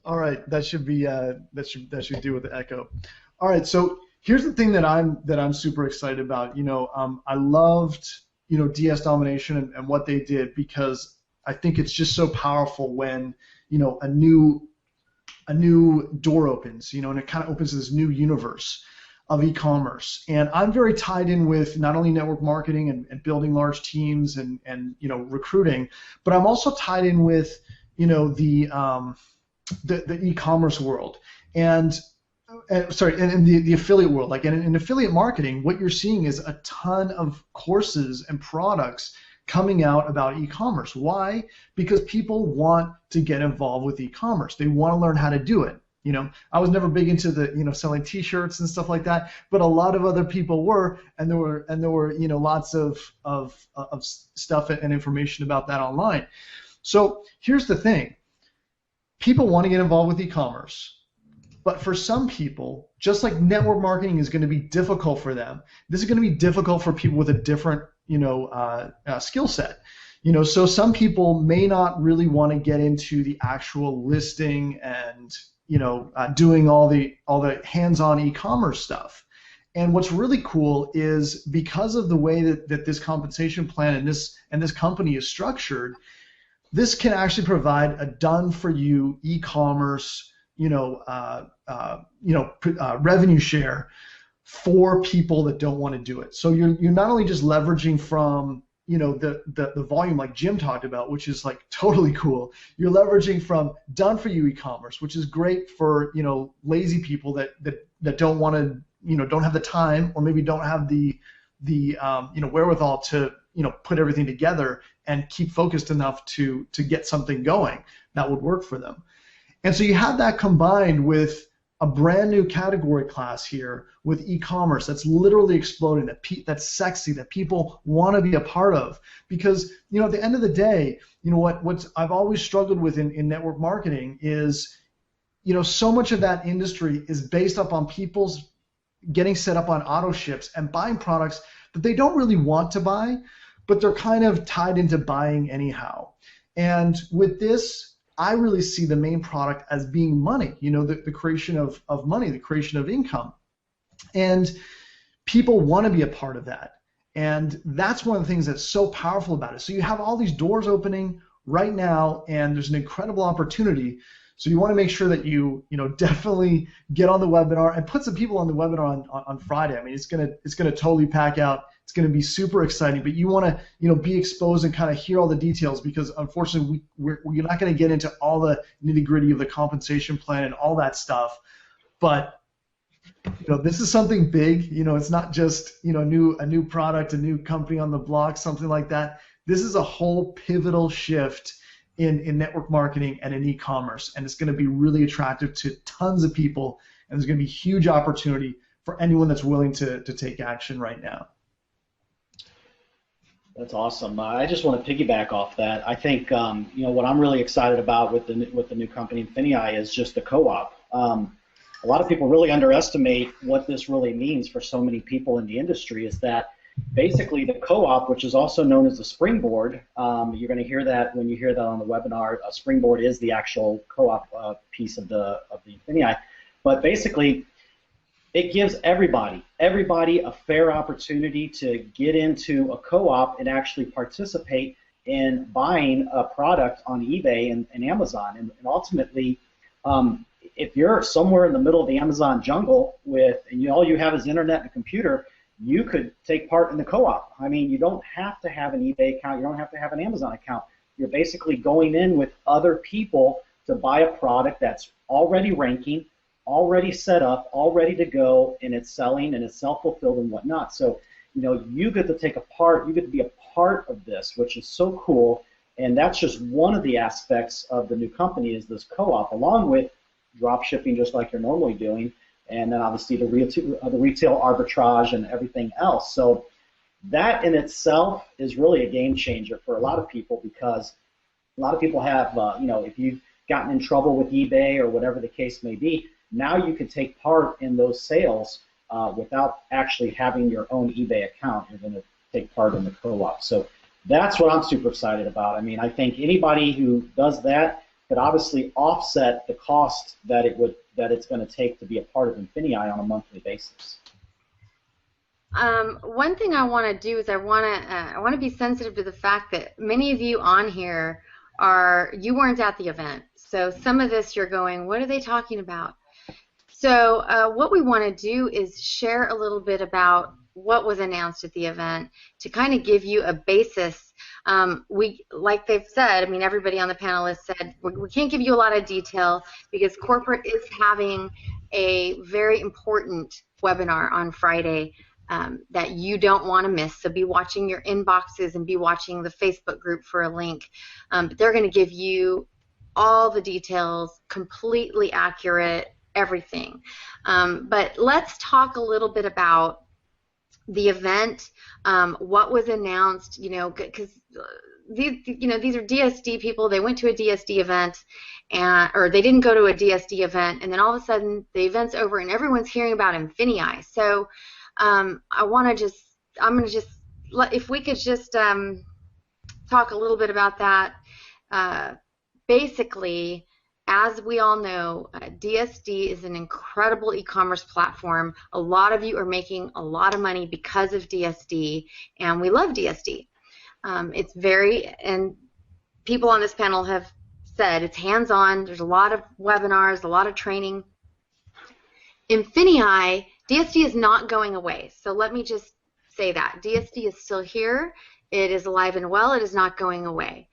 All right, that should be that should do with the echo. All right, so here's the thing that I'm super excited about. I loved Domination and what they did, because I think it's just so powerful when a new door opens, and it kind of opens this new universe of e-commerce. And I'm very tied in with not only network marketing and building large teams and recruiting, but I'm also tied in with the e-commerce world and the affiliate world. Like in affiliate marketing, what you're seeing is a ton of courses and products coming out about e-commerce. Why? Because people want to get involved with e-commerce. They want to learn how to do it. I was never big into the selling T-shirts and stuff like that, but a lot of other people were, and there were lots of stuff and information about that online. So here's the thing: people want to get involved with e-commerce, but for some people, just like network marketing is going to be difficult for them, this is going to be difficult for people with a different skill set. So some people may not really want to get into the actual listing and doing all the hands-on e-commerce stuff. And what's really cool is, because of the way that this compensation plan and this company is structured, this can actually provide a done-for-you e-commerce revenue share for people that don't want to do it. So you're not only just leveraging from the volume like Jim talked about, which is like totally cool. You're leveraging from done for you e-commerce, which is great for lazy people that don't want to don't have the time, or maybe don't have the wherewithal to put everything together and keep focused enough to get something going that would work for them. And so you have that combined with a brand new category class here with e-commerce that's literally exploding, that's sexy, that people want to be a part of. Because at the end of the day, what I've always struggled with in network marketing is so much of that industry is based up on people's getting set up on auto ships and buying products that they don't really want to buy, but they're kind of tied into buying anyhow. And with this, I really see the main product as being money, the creation of money, the creation of income. And people want to be a part of that. And that's one of the things that's so powerful about it. So you have all these doors opening right now, and there's an incredible opportunity. So you want to make sure that you definitely get on the webinar and put some people on the webinar on Friday. I mean, it's gonna totally pack out. It's going to be super exciting, but you want to be exposed and kind of hear all the details, because unfortunately we're not going to get into all the nitty-gritty of the compensation plan and all that stuff. But this is something big. It's not just a new product, a new company on the block, something like that. This is a whole pivotal shift in network marketing and in e-commerce, and it's going to be really attractive to tons of people, and there's going to be huge opportunity for anyone that's willing to take action right now. That's awesome. I just want to piggyback off that. I think what I'm really excited about with the new company INFINii is just the co-op. A lot of people really underestimate what this really means for so many people in the industry. Is that basically the co-op, which is also known as the Springboard. You're going to hear that when you hear that on the webinar. Springboard is the actual co-op piece of the INFINii, but basically, it gives everybody a fair opportunity to get into a co-op and actually participate in buying a product on eBay and Amazon. And ultimately, if you're somewhere in the middle of the Amazon jungle and all you have is internet and a computer, you could take part in the co-op. I mean, you don't have to have an eBay account. You don't have to have an Amazon account. You're basically going in with other people to buy a product that's already ranking, already set up, all ready to go, and it's selling and it's self-fulfilled and whatnot. So, you get to take a part, you get to be a part of this, which is so cool. And that's just one of the aspects of the new company, is this co-op, along with drop shipping, just like you're normally doing, and then obviously the retail arbitrage and everything else. So that in itself is really a game changer for a lot of people, because a lot of people have, if you've gotten in trouble with eBay or whatever the case may be, now you can take part in those sales without actually having your own eBay account. You're going to take part in the co-op. So that's what I'm super excited about. I mean, I think anybody who does that could obviously offset the cost that it's going to take to be a part of INFINii on a monthly basis. One thing I want to do is I want to be sensitive to the fact that many of you on here you weren't at the event, so some of this you're going, what are they talking about? So what we want to do is share a little bit about what was announced at the event to kind of give you a basis. Like they've said, I mean, everybody on the panel has said, we can't give you a lot of detail because corporate is having a very important webinar on Friday that you don't want to miss. So be watching your inboxes and be watching the Facebook group for a link. But they're going to give you all the details, completely accurate, everything. But let's talk a little bit about the event, what was announced, because these are DSD people. They went to a DSD event, or they didn't go to a DSD event, and then all of a sudden the event's over and everyone's hearing about INFINii. So if we could just talk a little bit about that. Basically, as we all know, DSD is an incredible e-commerce platform. A lot of you are making a lot of money because of DSD, and we love DSD. And people on this panel have said it's hands-on. There's a lot of webinars, a lot of training. INFINii, DSD is not going away. So let me just say that. DSD is still here. It is alive and well. It is not going away.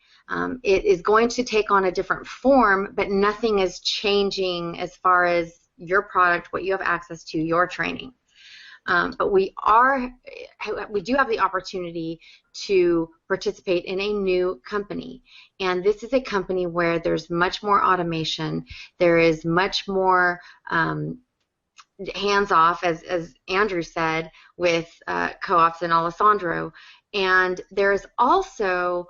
It is going to take on a different form, but nothing is changing as far as your product, what you have access to, your training. But we do have the opportunity to participate in a new company, and this is a company where there's much more automation. There is much more hands-off, as Andrew said, with co-ops and Alessandro, and there's also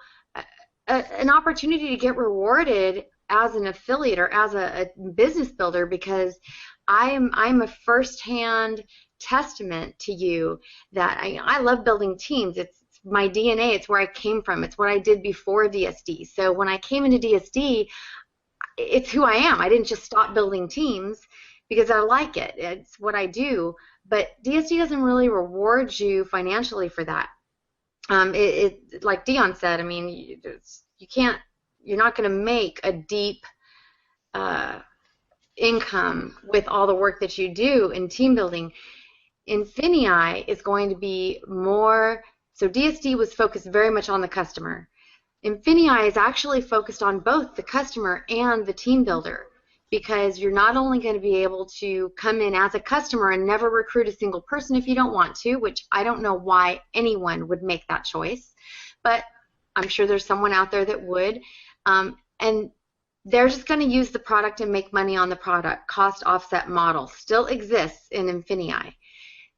an opportunity to get rewarded as an affiliate or as a business builder, because I'm a first-hand testament to you that I love building teams. It's my DNA. It's where I came from. It's what I did before DSD. So when I came into DSD, it's who I am. I didn't just stop building teams because I like it. It's what I do. But DSD doesn't really reward you financially for that. Like Dion said, I mean, you're not going to make a deep income with all the work that you do in team building. INFINii is going to be more, so DSD was focused very much on the customer. INFINii is actually focused on both the customer and the team builder, because you're not only going to be able to come in as a customer and never recruit a single person if you don't want to, which I don't know why anyone would make that choice, but I'm sure there's someone out there that would, and they're just going to use the product and make money on the product. Cost offset model still exists in INFINii.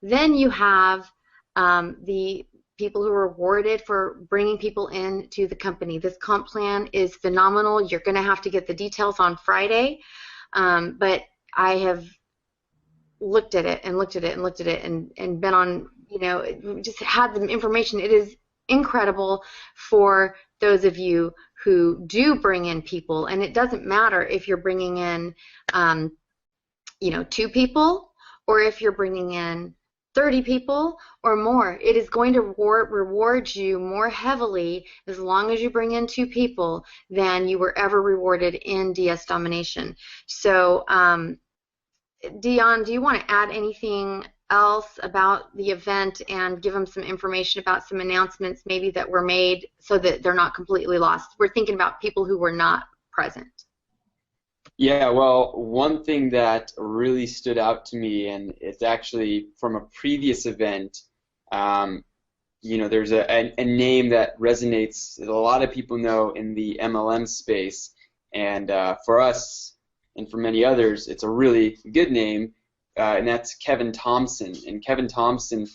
Then you have the people who are rewarded for bringing people into the company. This comp plan is phenomenal. You're going to have to get the details on Friday, but I have looked at it and looked at it and looked at it and been on, just had the information. It is incredible for those of you who do bring in people, and it doesn't matter if you're bringing in 2 people or if you're bringing in 30 people or more. It is going to reward you more heavily as long as you bring in 2 people than you were ever rewarded in DS Domination. So Dion, do you want to add anything else about the event and give them some information about some announcements maybe that were made so that they're not completely lost? We're thinking about people who were not present. Yeah, well, one thing that really stood out to me, and it's actually from a previous event, there's a name that resonates, that a lot of people know in the MLM space, and for us and for many others, it's a really good name, and that's Kevin Thompson. And Kevin Thompson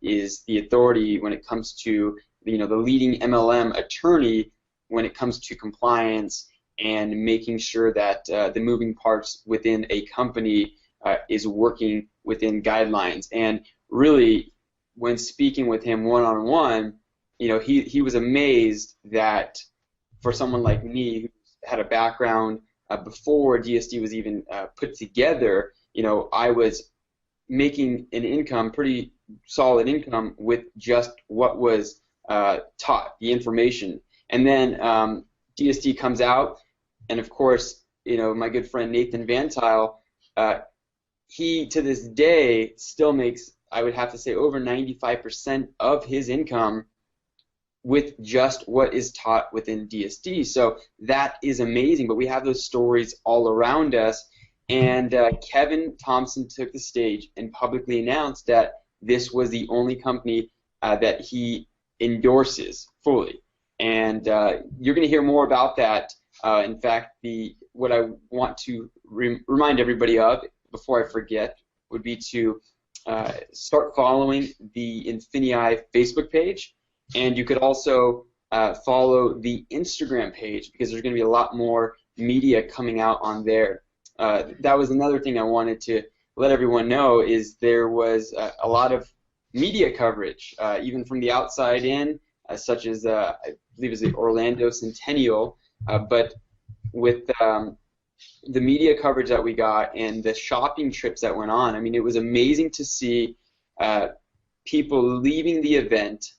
is the authority when it comes to the leading MLM attorney when it comes to compliance and making sure that the moving parts within a company is working within guidelines. And really, when speaking with him one-on-one, he was amazed that for someone like me who had a background before DSD was even put together. You know, I was making an income, pretty solid income, with just what was taught, the information. And then DSD comes out, and of course, you know, my good friend Nathan Van Tile, he to this day still makes, I would have to say, over 95% of his income with just what is taught within DSD. So that is amazing, but we have those stories all around us. And Kevin Thompson took the stage and publicly announced that this was the only company that he endorses fully. And you're going to hear more about that. In fact, what I want to remind everybody of, before I forget, would be to start following the INFINii Facebook page, and you could also follow the Instagram page, because there's going to be a lot more media coming out on there. That was another thing I wanted to let everyone know, is there was a lot of media coverage, even from the outside in, such as I believe it was the Orlando Centennial, but with the media coverage that we got and the shopping trips that went on, I mean, it was amazing to see people leaving the event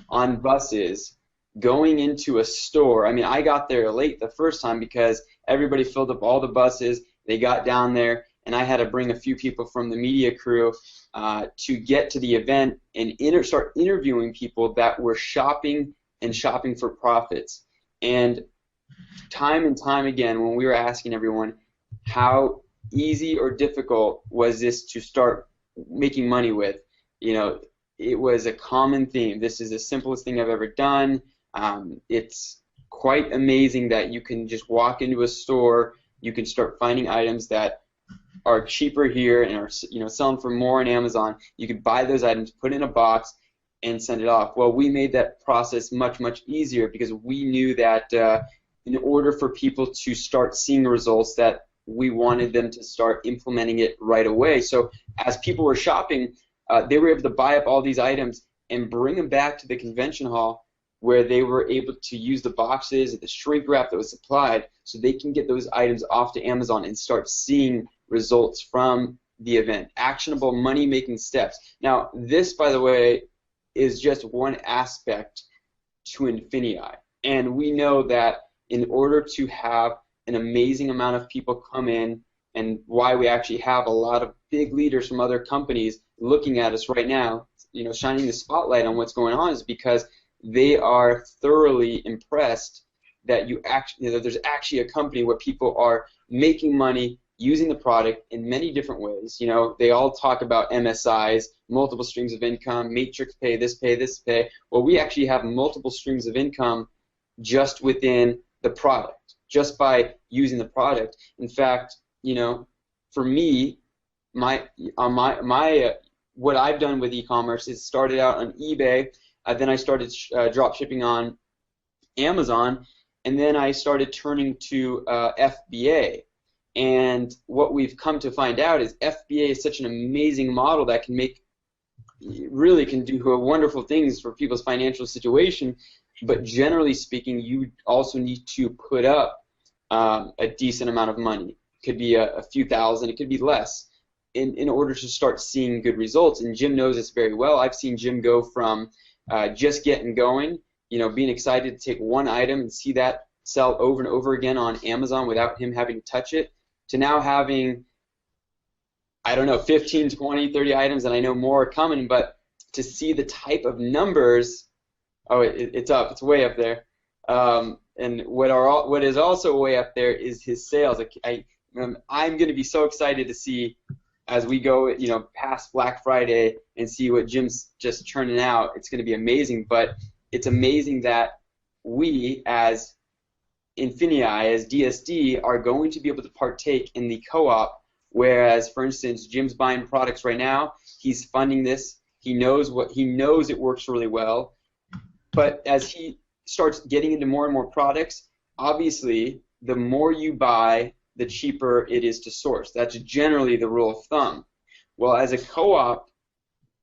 on buses, going into a store. I mean, I got there late the first time because everybody filled up all the buses. They got down there, and I had to bring a few people from the media crew to get to the event and start interviewing people that were shopping and shopping for profits. And time and time again, when we were asking everyone how easy or difficult was this to start making money with, you know, it was a common theme. This is the simplest thing I've ever done. It's quite amazing that you can just walk into a store, you can start finding items that are cheaper here and are, you know, selling for more on Amazon. You could buy those items, put in a box, and send it off. Well, we made that process much, much easier, because we knew that in order for people to start seeing results, that we wanted them to start implementing it right away. So as people were shopping, they were able to buy up all these items and bring them back to the convention hall, where they were able to use the boxes, the shrink wrap that was supplied, so they can get those items off to Amazon and start seeing results from the event. Actionable money-making steps. Now, this, by the way, is just one aspect to INFINii. And we know that in order to have an amazing amount of people come in, and why we actually have a lot of big leaders from other companies looking at us right now, you know, shining the spotlight on what's going on, is because they are thoroughly impressed that there's actually a company where people are making money using the product in many different ways. You know, they all talk about MSIs, multiple streams of income, matrix pay, this pay, this pay. Well, we actually have multiple streams of income just within the product, just by using the product. In fact, you know, for me, what I've done with e-commerce is started out on eBay, then I started drop shipping on Amazon, and then I started turning to FBA. And what we've come to find out is FBA is such an amazing model that really can do wonderful things for people's financial situation. But generally speaking, you also need to put up a decent amount of money. It could be a few thousand, it could be less, in order to start seeing good results. And Jim knows this very well. I've seen Jim go from just getting going, you know, being excited to take one item and see that sell over and over again on Amazon without him having to touch it, to now having, I don't know, 15, 20, 30 items, and I know more are coming, but to see the type of numbers, it's up, it's way up there. And what is also way up there is his sales. I'm going to be so excited to see, as we go, you know, past Black Friday and see what Jim's just churning out. It's going to be amazing. But it's amazing that we, as INFINii, as DSD, are going to be able to partake in the co-op. Whereas, for instance, Jim's buying products right now. He's funding this. He knows it works really well. But as he starts getting into more and more products, obviously, the more you buy, the cheaper it is to source. That's generally the rule of thumb. Well, as a co-op,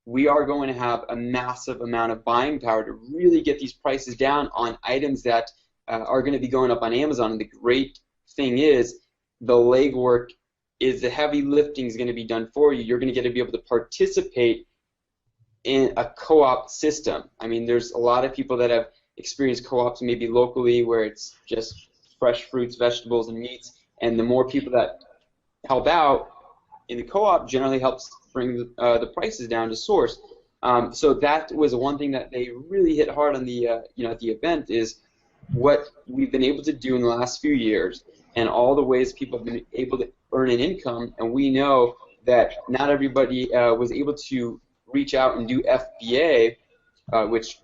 we are going to have a massive amount of buying power to really get these prices down on items that are going to be going up on Amazon. And the great thing is the legwork is the heavy lifting is going to be done for you. You're going to get to be able to participate in a co-op system. I mean, there's a lot of people that have experienced co-ops maybe locally where it's just fresh fruits, vegetables, and meats, and the more people that help out in the co-op generally helps bring the prices down to source. So that was one thing that they really hit hard on the at the event is what we've been able to do in the last few years and all the ways people have been able to earn an income. And we know that not everybody was able to reach out and do FBA, which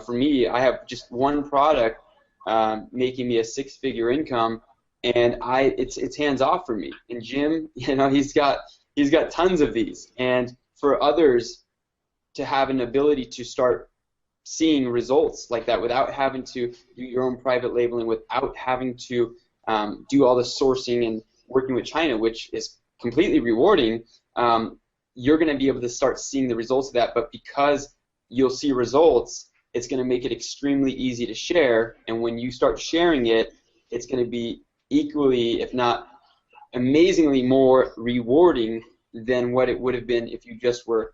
for me, I have just one product making me a six-figure income, and it's hands off for me. And Jim, he's got tons of these, and for others to have an ability to start seeing results like that without having to do your own private labeling, without having to do all the sourcing and working with China, which is completely rewarding, you're going to be able to start seeing the results of that. But because you'll see results, it's going to make it extremely easy to share, and when you start sharing it, it's going to be equally, if not amazingly more rewarding than what it would have been if you just were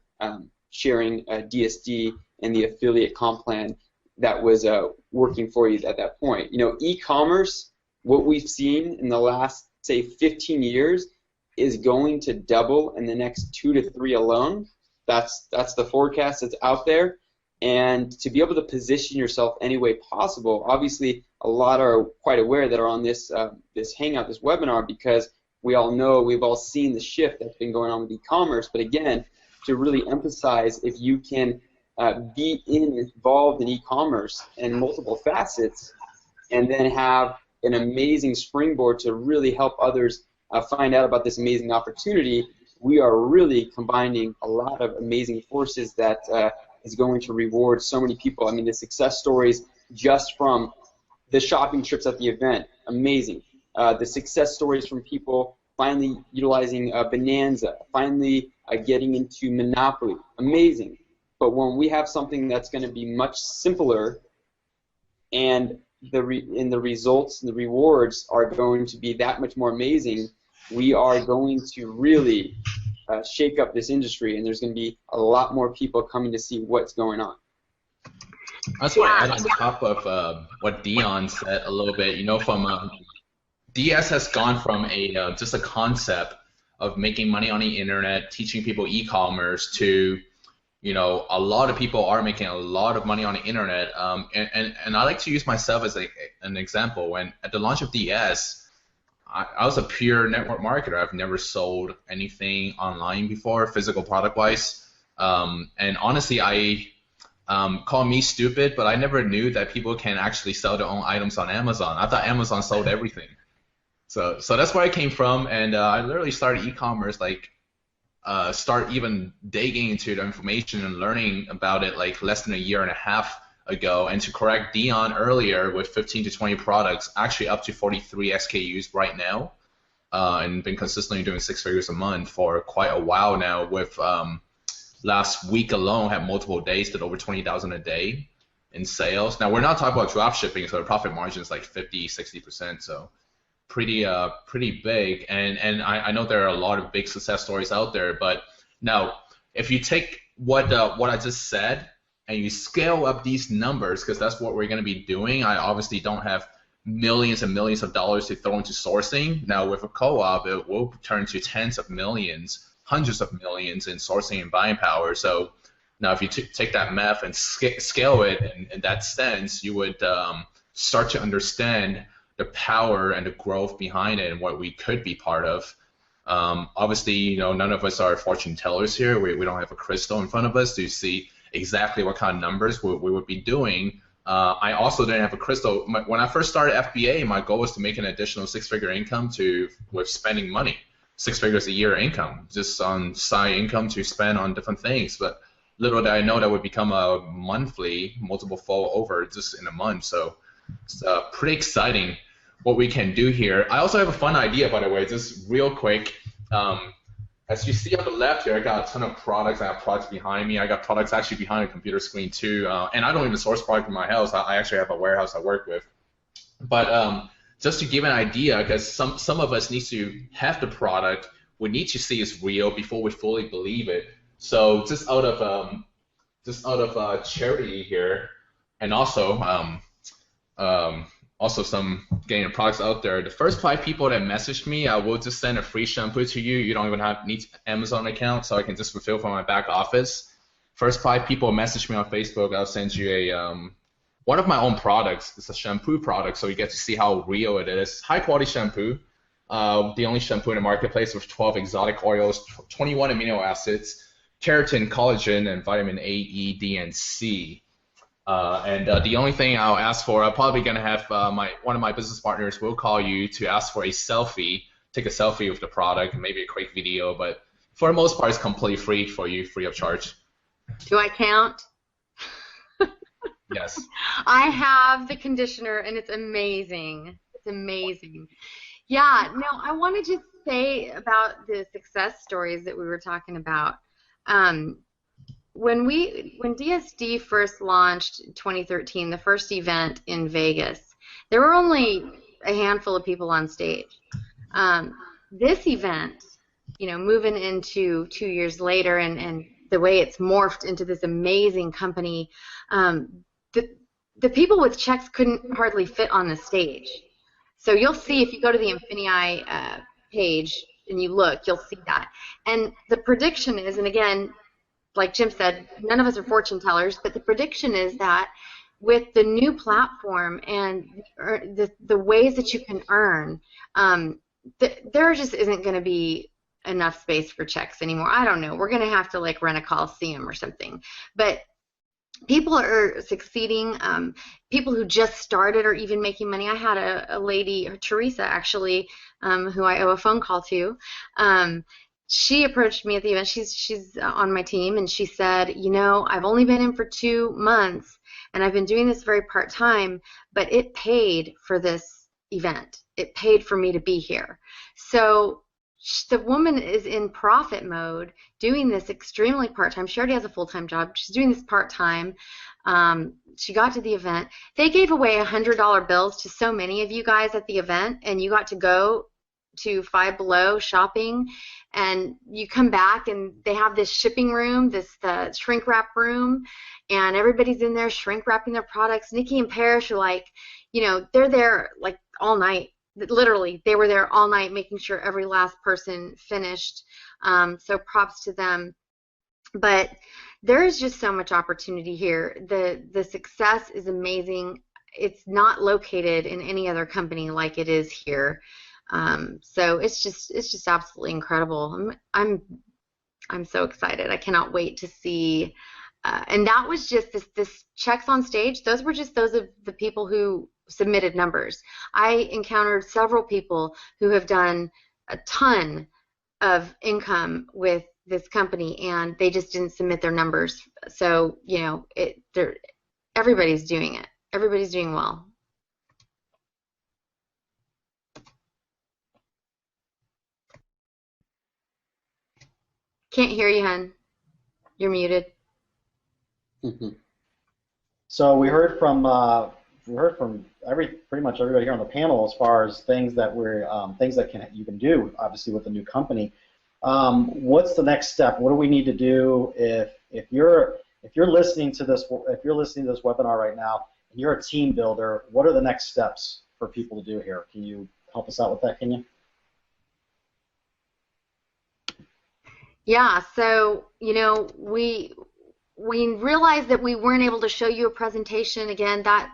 sharing DSD and the affiliate comp plan that was working for you at that point. E-commerce, what we've seen in the last, say, 15 years is going to double in the next 2 to 3 alone. That's the forecast that's out there. And to be able to position yourself any way possible, obviously a lot are quite aware that are on this this hangout, this webinar, because we all know, we've all seen the shift that's been going on with e-commerce. But again, to really emphasize, if you can be involved in e-commerce in multiple facets and then have an amazing springboard to really help others find out about this amazing opportunity, we are really combining a lot of amazing forces that is going to reward so many people. I mean, the success stories just from the shopping trips at the event, amazing. The success stories from people finally utilizing Bonanza, finally getting into Monopoly, amazing. But when we have something that's going to be much simpler and the results and the rewards are going to be that much more amazing, we are going to really shake up this industry, and there's going to be a lot more people coming to see what's going on. I just want to add on top of what Dion said a little bit. From DS has gone from just a concept of making money on the internet, teaching people e-commerce, to a lot of people are making a lot of money on the internet. And I like to use myself as an example. When at the launch of DS, I was a pure network marketer. I've never sold anything online before, physical product-wise. And honestly, call me stupid, but I never knew that people can actually sell their own items on Amazon. I thought Amazon sold everything. So that's where I came from, and I literally started e-commerce, start even digging into the information and learning about it less than a year and a half ago. And to correct Dion earlier, with 15 to 20 products, actually up to 43 SKUs right now, and been consistently doing 6 figures a month for quite a while now. With last week alone, had multiple days, did over 20,000 a day in sales. Now we're not talking about drop shipping, so the profit margin is like 50-60%, so pretty big. And I know there are a lot of big success stories out there, but now if you take what I just said and you scale up these numbers, because that's what we're going to be doing. I obviously don't have millions and millions of dollars to throw into sourcing. Now with a co-op, it will turn to tens of millions, hundreds of millions in sourcing and buying power. So now if you take that math and scale it in that sense, you would start to understand the power and the growth behind it and what we could be part of. Obviously, none of us are fortune tellers here. We don't have a crystal in front of us to see exactly what kind of numbers we would be doing. I also didn't have a crystal. When I first started FBA, my goal was to make an additional 6-figure income with spending money, 6 figures a year income, just on side income to spend on different things. But little did I know that would become a monthly, multiple fold over just in a month. So it's pretty exciting what we can do here. I also have a fun idea, by the way, just real quick. As you see on the left here, I got a ton of products. I have products behind me. I got products actually behind the computer screen too. And I don't even source product in my house. I actually have a warehouse I work with. But just to give an idea, because some of us need to have the product, we need to see it's real before we fully believe it. So just out of charity here, and also some getting products out there. The first 5 people that messaged me, I will just send a free shampoo to you. You don't even need an Amazon account, so I can just fulfill from my back office. First 5 people message me on Facebook, I'll send you a one of my own products. It's a shampoo product, so you get to see how real it is. High quality shampoo. The only shampoo in the marketplace with 12 exotic oils, 21 amino acids, keratin, collagen, and vitamin A, E, D, and C. The only thing I'll ask for, I'm probably going to have one of my business partners will call you to ask for a selfie, take a selfie with the product, maybe a quick video, but for the most part, it's completely free for you, free of charge. Do I count? Yes. I have the conditioner, and it's amazing. It's amazing. Yeah, no, I want to just say about the success stories that we were talking about. When DSD first launched in 2013, the first event in Vegas, there were only a handful of people on stage. This event, moving into 2 years later, and the way it's morphed into this amazing company, the people with checks couldn't hardly fit on the stage. So you'll see if you go to the INFINii page and you look, you'll see that. And the prediction is, and again, like Jim said, none of us are fortune tellers, but the prediction is that with the new platform and the ways that you can earn, there just isn't going to be enough space for checks anymore. I don't know. We're going to have to like rent a Coliseum or something. But people are succeeding. People who just started are even making money. I had a lady, Teresa actually, who I owe a phone call to. She approached me at the event. She's on my team, and she said, I've only been in for 2 months, and I've been doing this very part-time, but it paid for this event. It paid for me to be here. So the woman is in profit mode, doing this extremely part-time. She already has a full-time job. She's doing this part-time. She got to the event. They gave away $100 bills to so many of you guys at the event, and you got to go to Five Below shopping, and you come back and they have this shipping room, the shrink wrap room, and everybody's in there shrink wrapping their products. Nikki and Parrish are like, they're there like all night. Literally, they were there all night making sure every last person finished. So props to them. But there is just so much opportunity here. The success is amazing. It's not located in any other company like it is here. So it's just absolutely incredible. I'm so excited. I cannot wait to see. And that was just this checks on stage. Those were just those of the people who submitted numbers. I encountered several people who have done a ton of income with this company, and they just didn't submit their numbers. So everybody's doing it. Everybody's doing well. Can't hear you, hun. You're muted. So we heard from pretty much everybody here on the panel as far as things that you can do, obviously, with the new company. What's the next step? What do we need to do if you're listening to this webinar right now and you're a team builder? What are the next steps for people to do here? Can you help us out with that? Can you? Yeah, so we realized that we weren't able to show you a presentation. Again, that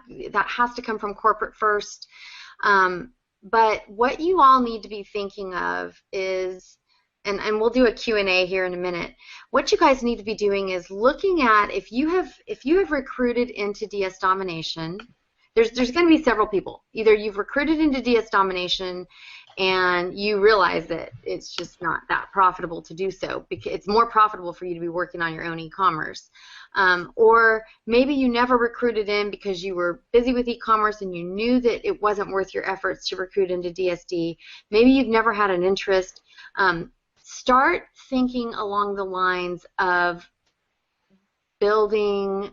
has to come from corporate first. But what you all need to be thinking of is, and we'll do a Q&A here in a minute. What you guys need to be doing is looking at if you have recruited into DS Domination. There's going to be several people. Either you've recruited into DS Domination and you realize that it's just not that profitable to do so, because it's more profitable for you to be working on your own e-commerce. Or maybe you never recruited in because you were busy with e-commerce and you knew that it wasn't worth your efforts to recruit into DSD. Maybe you've never had an interest. Start thinking along the lines of building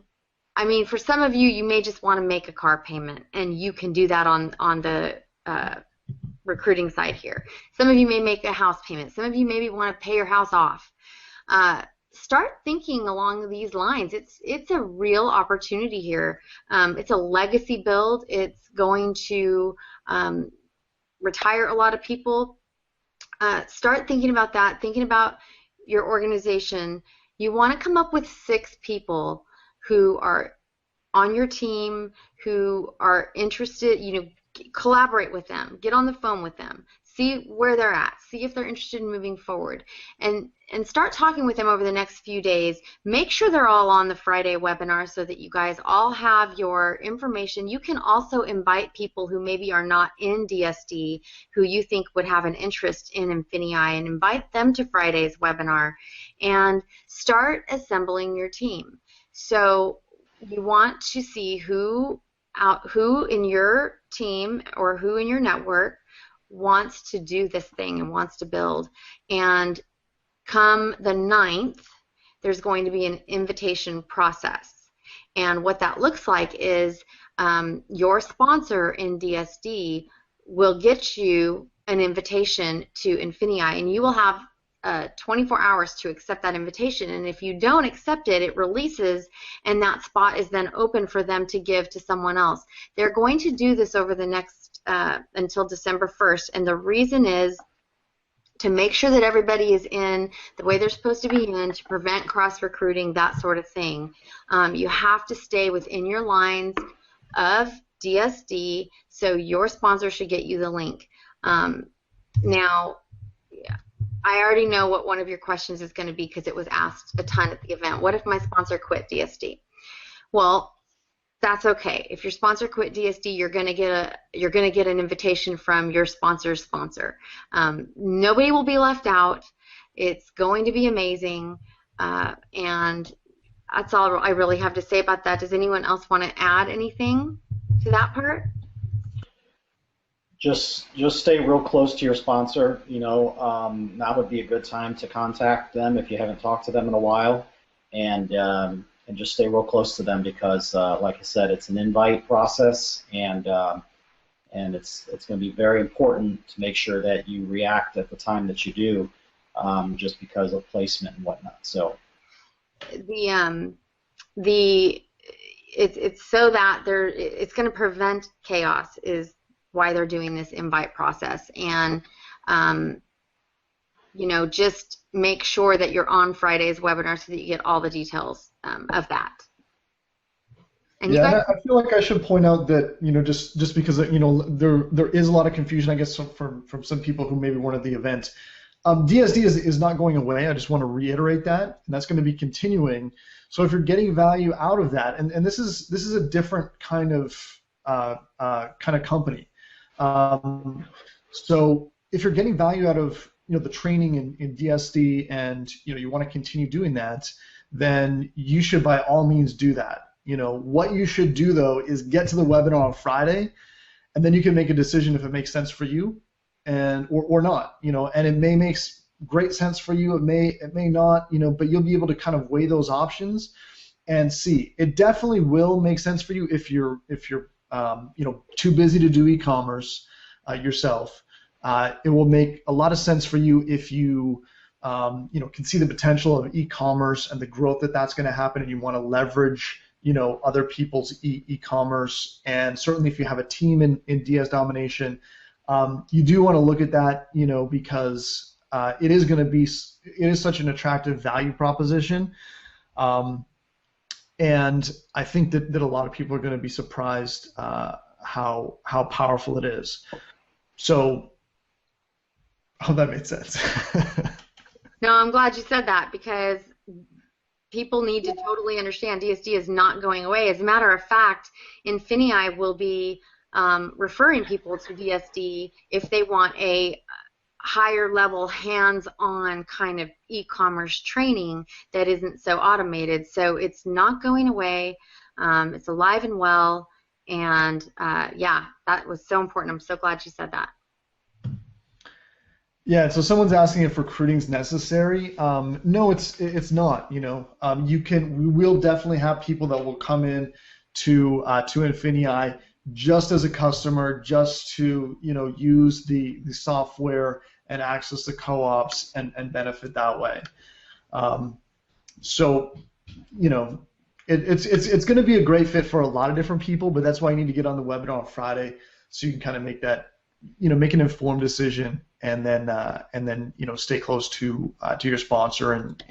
I mean, for some of you, you may just want to make a car payment, and you can do that on the recruiting side here. Some of you may make a house payment. Some of you maybe want to pay your house off. Start thinking along these lines. It's a real opportunity here. It's a legacy build. It's going to retire a lot of people. Start thinking about that, thinking about your organization. You want to come up with 6 people who are on your team, who are interested, collaborate with them, get on the phone with them, see where they're at, see if they're interested in moving forward, and start talking with them over the next few days. Make sure they're all on the Friday webinar so that you guys all have your information. You can also invite people who maybe are not in DSD, who you think would have an interest in INFINii, and invite them to Friday's webinar, and start assembling your team. So you want to see who in your team or who in your network wants to do this thing and wants to build. And come the 9th, there's going to be an invitation process. And what that looks like is your sponsor in DSD will get you an invitation to INFINii, and you will have 24 hours to accept that invitation. And if you don't accept it, it releases, and that spot is then open for them to give to someone else. They're going to do this over the next until December 1st, and the reason is to make sure that everybody is in the way they're supposed to be in, to prevent cross-recruiting, that sort of thing. You have to stay within your lines of DSD, so your sponsor should get you the link. Now, I already know what one of your questions is going to be because it was asked a ton at the event. What if my sponsor quit DSD? Well, that's okay. If your sponsor quit DSD, you're going to get an invitation from your sponsor's sponsor. Nobody will be left out. It's going to be amazing, and that's all I really have to say about that. Does anyone else want to add anything to that part? Just stay real close to your sponsor. Now would be a good time to contact them if you haven't talked to them in a while, and just stay real close to them because, like I said, it's an invite process, and it's going to be very important to make sure that you react at the time that you do, just because of placement and whatnot. So it's so that it's going to prevent chaos is why they're doing this invite process. And just make sure that you're on Friday's webinar so that you get all the details of that. And yeah, I feel like I should point out that just because there is a lot of confusion, I guess, from some people who maybe weren't at the event. DSD is not going away. I just want to reiterate that, and that's going to be continuing. So if you're getting value out of that, and this is a different kind of company. So if you're getting value out of the training in DSD and you want to continue doing that, then you should by all means do that. What you should do though is get to the webinar on Friday, and then you can make a decision if it makes sense for you or not. And it may make great sense for you. It may not. But you'll be able to kind of weigh those options and see. It definitely will make sense for you if you're too busy to do e-commerce yourself. It will make a lot of sense for you if you can see the potential of e-commerce and the growth that's going to happen, and you want to leverage other people's e-commerce. And certainly if you have a team in DS Domination, you do want to look at that, because it is such an attractive value proposition. And I think that a lot of people are going to be surprised how powerful it is. So, I hope that made sense. No, I'm glad you said that because people need to totally understand DSD is not going away. As a matter of fact, INFINii will be referring people to DSD if they want a higher level hands-on kind of e-commerce training that isn't so automated. So it's not going away. It's alive and well, and yeah, that was so important. I'm so glad you said that. Yeah, so someone's asking if recruiting's necessary. No, it's not. We will definitely have people that will come in to INFINii just as a customer, just to use the software and access the co-ops and benefit that way. So it's going to be a great fit for a lot of different people, but that's why you need to get on the webinar on Friday so you can kind of make that make an informed decision, and then stay close to your sponsor and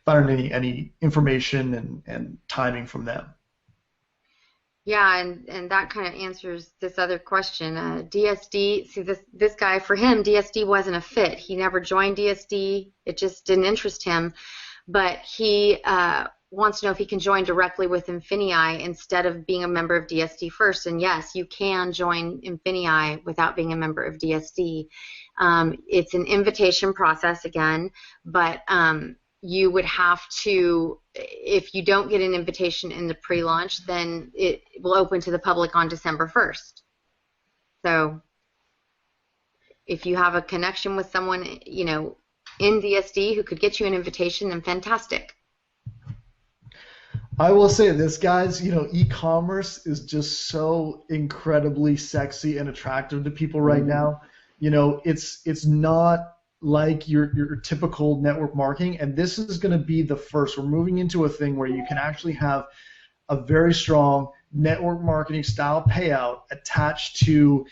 find out any information and timing from them. Yeah, and that kind of answers this other question. DSD, see this guy, for him, DSD wasn't a fit. He never joined DSD. It just didn't interest him. But he wants to know if he can join directly with INFINii instead of being a member of DSD first. And yes, you can join INFINii without being a member of DSD. It's an invitation process again, but you would have to, if you don't get an invitation in the pre-launch, then it will open to the public on December 1st. So if you have a connection with someone, in DSD who could get you an invitation, then fantastic. I will say this, guys, e-commerce is just so incredibly sexy and attractive to people right now. It's not like your typical network marketing, and this is going to be the first. We're moving into a thing where you can actually have a very strong network marketing style payout attached to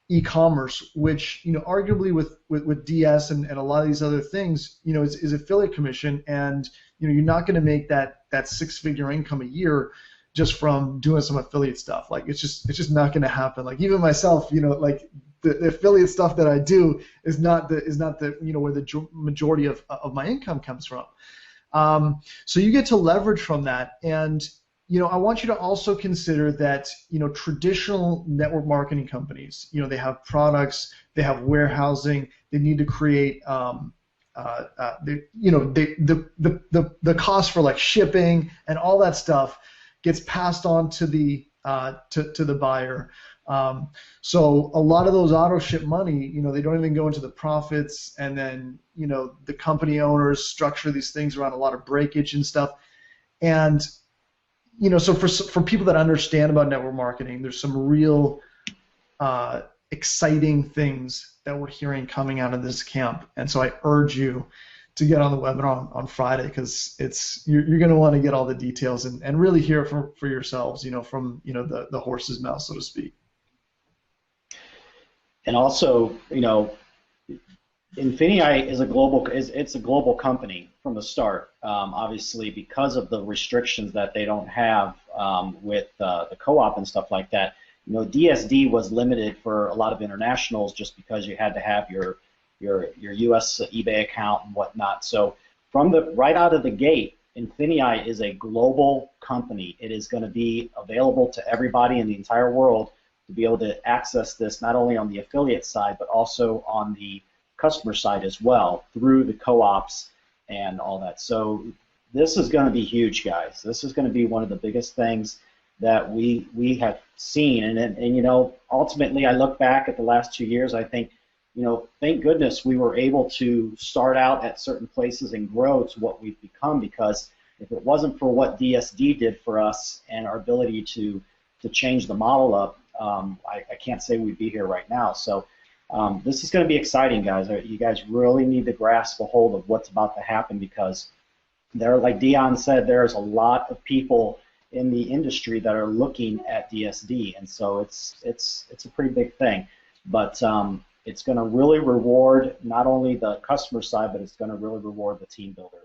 e-commerce, which arguably with DS and a lot of these other things, is affiliate commission, and you're not going to make that six-figure income a year just from doing some affiliate stuff. Like it's just not going to happen. Like even myself, like the affiliate stuff that I do is not the where the majority of my income comes from. So you get to leverage from that, and I want you to also consider that traditional network marketing companies, they have products, they have warehousing, they need to create the cost for like shipping and all that stuff gets passed on to the buyer. So a lot of those auto ship money, they don't even go into the profits, and then the company owners structure these things around a lot of breakage and stuff. And so for people that understand about network marketing, there's some real exciting things that we're hearing coming out of this camp. And so I urge you to get on the webinar on Friday, because you're going to want to get all the details and really hear it for yourselves, from the horse's mouth, so to speak. And also, INFINii is a global company from the start. Obviously, because of the restrictions that they don't have with the co-op and stuff like that. DSD was limited for a lot of internationals just because you had to have your U.S. eBay account and whatnot. So from right out of the gate, INFINii is a global company. It is going to be available to everybody in the entire world to be able to access this, not only on the affiliate side, but also on the customer side as well, through the co-ops and all that. So this is going to be huge, guys. This is going to be one of the biggest things that we have seen. And ultimately, I look back at the last 2 years, I think, thank goodness we were able to start out at certain places and grow to what we've become, because if it wasn't for what DSD did for us and our ability to change the model up, I can't say we'd be here right now. So this is going to be exciting, guys. You guys really need to grasp a hold of what's about to happen, because like Dion said, there's a lot of people in the industry that are looking at DSD, and so it's a pretty big thing. But it's going to really reward not only the customer side, but it's going to really reward the team builder